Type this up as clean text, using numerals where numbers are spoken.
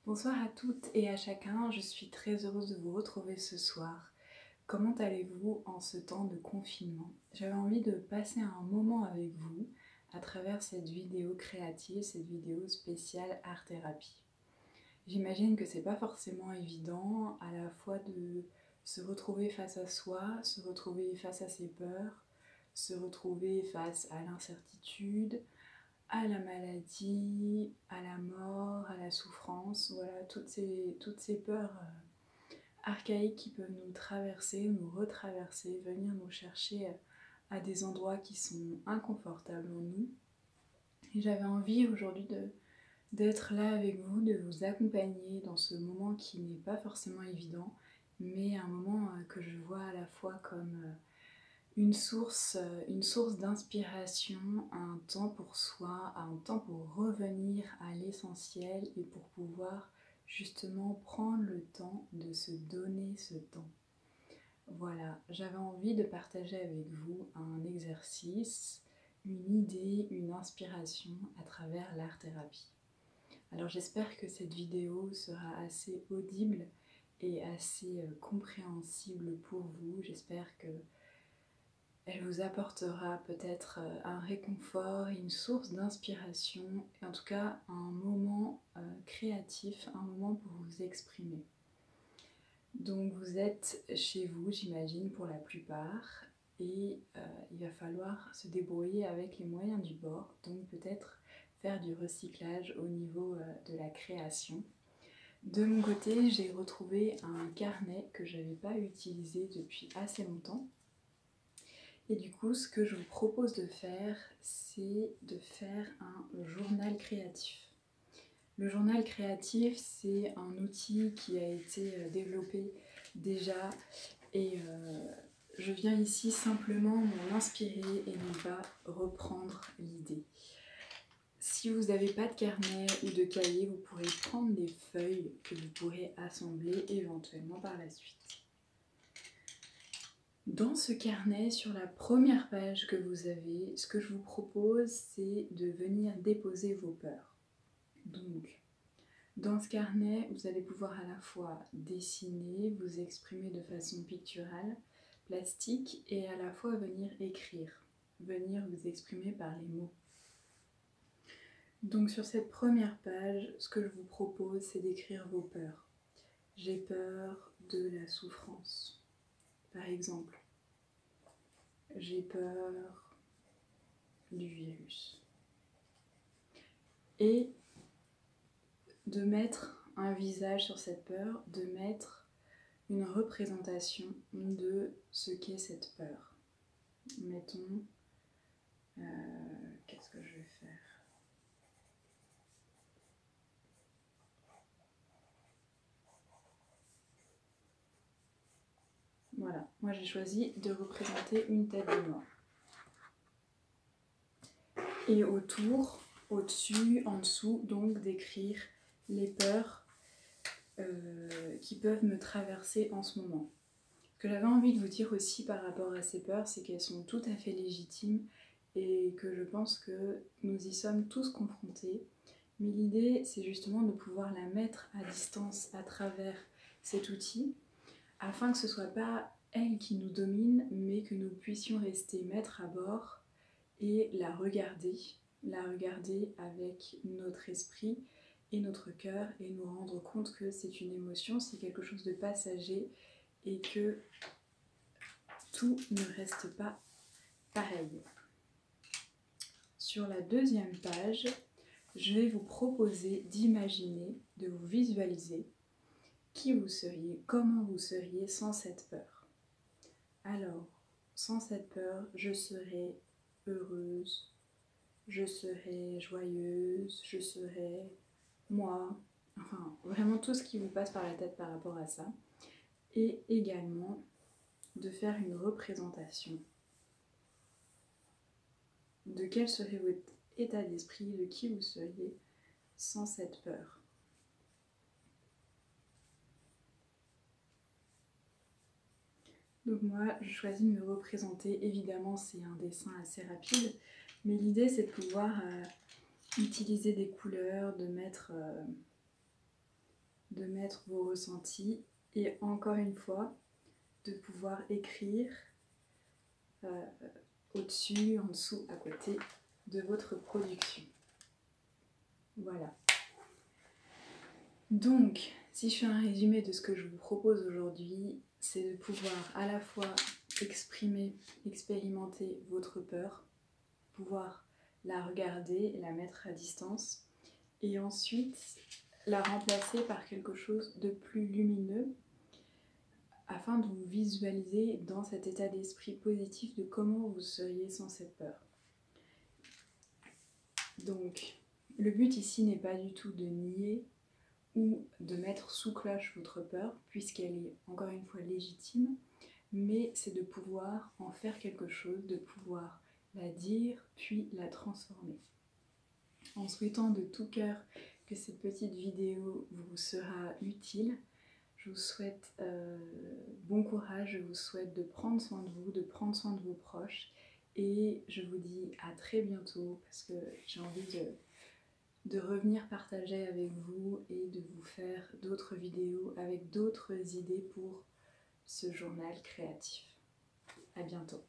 Bonsoir à toutes et à chacun, je suis très heureuse de vous retrouver ce soir. Comment allez-vous en ce temps de confinement? J'avais envie de passer un moment avec vous à travers cette vidéo créative, cette vidéo spéciale art-thérapie. J'imagine que c'est pas forcément évident à la fois de se retrouver face à soi, se retrouver face à ses peurs, se retrouver face à l'incertitude, à la maladie, à la mort, à la souffrance, voilà, toutes ces peurs archaïques qui peuvent nous traverser, nous retraverser, venir nous chercher à des endroits qui sont inconfortables en nous. Et j'avais envie aujourd'hui d'être là avec vous, de vous accompagner dans ce moment qui n'est pas forcément évident, mais un moment que je vois à la fois comme une source d'inspiration, un temps pour soi, un temps pour revenir à l'essentiel et pour pouvoir justement prendre le temps de se donner ce temps. Voilà, j'avais envie de partager avec vous un exercice, une idée, une inspiration à travers l'art-thérapie. Alors j'espère que cette vidéo sera assez audible et assez compréhensible pour vous. J'espère que elle vous apportera peut-être un réconfort et une source d'inspiration, et en tout cas un moment créatif, un moment pour vous exprimer. Donc vous êtes chez vous, j'imagine, pour la plupart, et il va falloir se débrouiller avec les moyens du bord, donc peut-être faire du recyclage au niveau de la création. De mon côté, j'ai retrouvé un carnet que je n'avais pas utilisé depuis assez longtemps. Et du coup, ce que je vous propose de faire, c'est de faire un journal créatif. Le journal créatif, c'est un outil qui a été développé déjà et je viens ici simplement m'en inspirer et ne pas reprendre l'idée. Si vous n'avez pas de carnet ou de cahier, vous pourrez prendre des feuilles que vous pourrez assembler éventuellement par la suite. Dans ce carnet, sur la première page que vous avez, ce que je vous propose, c'est de venir déposer vos peurs. Donc, dans ce carnet, vous allez pouvoir à la fois dessiner, vous exprimer de façon picturale, plastique, et à la fois venir écrire, venir vous exprimer par les mots. Donc sur cette première page, ce que je vous propose, c'est d'écrire vos peurs. J'ai peur de la souffrance, par exemple. J'ai peur du virus. Et de mettre un visage sur cette peur, de mettre une représentation de ce qu'est cette peur. Mettons, qu'est-ce que je vais faire? Voilà, moi j'ai choisi de représenter une tête de mort. Et autour, au-dessus, en dessous, donc d'écrire les peurs qui peuvent me traverser en ce moment. Ce que j'avais envie de vous dire aussi par rapport à ces peurs, c'est qu'elles sont tout à fait légitimes et que je pense que nous y sommes tous confrontés. Mais l'idée, c'est justement de pouvoir la mettre à distance à travers cet outil, afin que ce ne soit pas elle qui nous domine, mais que nous puissions rester maîtres à bord et la regarder avec notre esprit et notre cœur et nous rendre compte que c'est une émotion, c'est quelque chose de passager et que tout ne reste pas pareil. Sur la deuxième page, je vais vous proposer d'imaginer, de vous visualiser qui vous seriez, comment vous seriez sans cette peur. Alors, sans cette peur, je serais heureuse, je serais joyeuse, je serais moi, enfin vraiment tout ce qui vous passe par la tête par rapport à ça. Et également de faire une représentation de quel serait votre état d'esprit, de qui vous seriez sans cette peur. Donc moi, je choisis de me représenter. Évidemment, c'est un dessin assez rapide, mais l'idée, c'est de pouvoir utiliser des couleurs, de mettre de mettre vos ressentis et encore une fois, de pouvoir écrire au-dessus, en dessous, à côté de votre production. Voilà. Donc, si je fais un résumé de ce que je vous propose aujourd'hui, c'est de pouvoir à la fois exprimer, expérimenter votre peur, pouvoir la regarder et la mettre à distance, et ensuite la remplacer par quelque chose de plus lumineux afin de vous visualiser dans cet état d'esprit positif de comment vous seriez sans cette peur. Donc, le but ici n'est pas du tout de nier ou de mettre sous cloche votre peur, puisqu'elle est encore une fois légitime, mais c'est de pouvoir en faire quelque chose, de pouvoir la dire, puis la transformer. En souhaitant de tout cœur que cette petite vidéo vous sera utile, je vous souhaite bon courage, je vous souhaite de prendre soin de vous, de prendre soin de vos proches, et je vous dis à très bientôt, parce que j'ai envie de revenir partager avec vous et de vous faire d'autres vidéos avec d'autres idées pour ce journal créatif. À bientôt.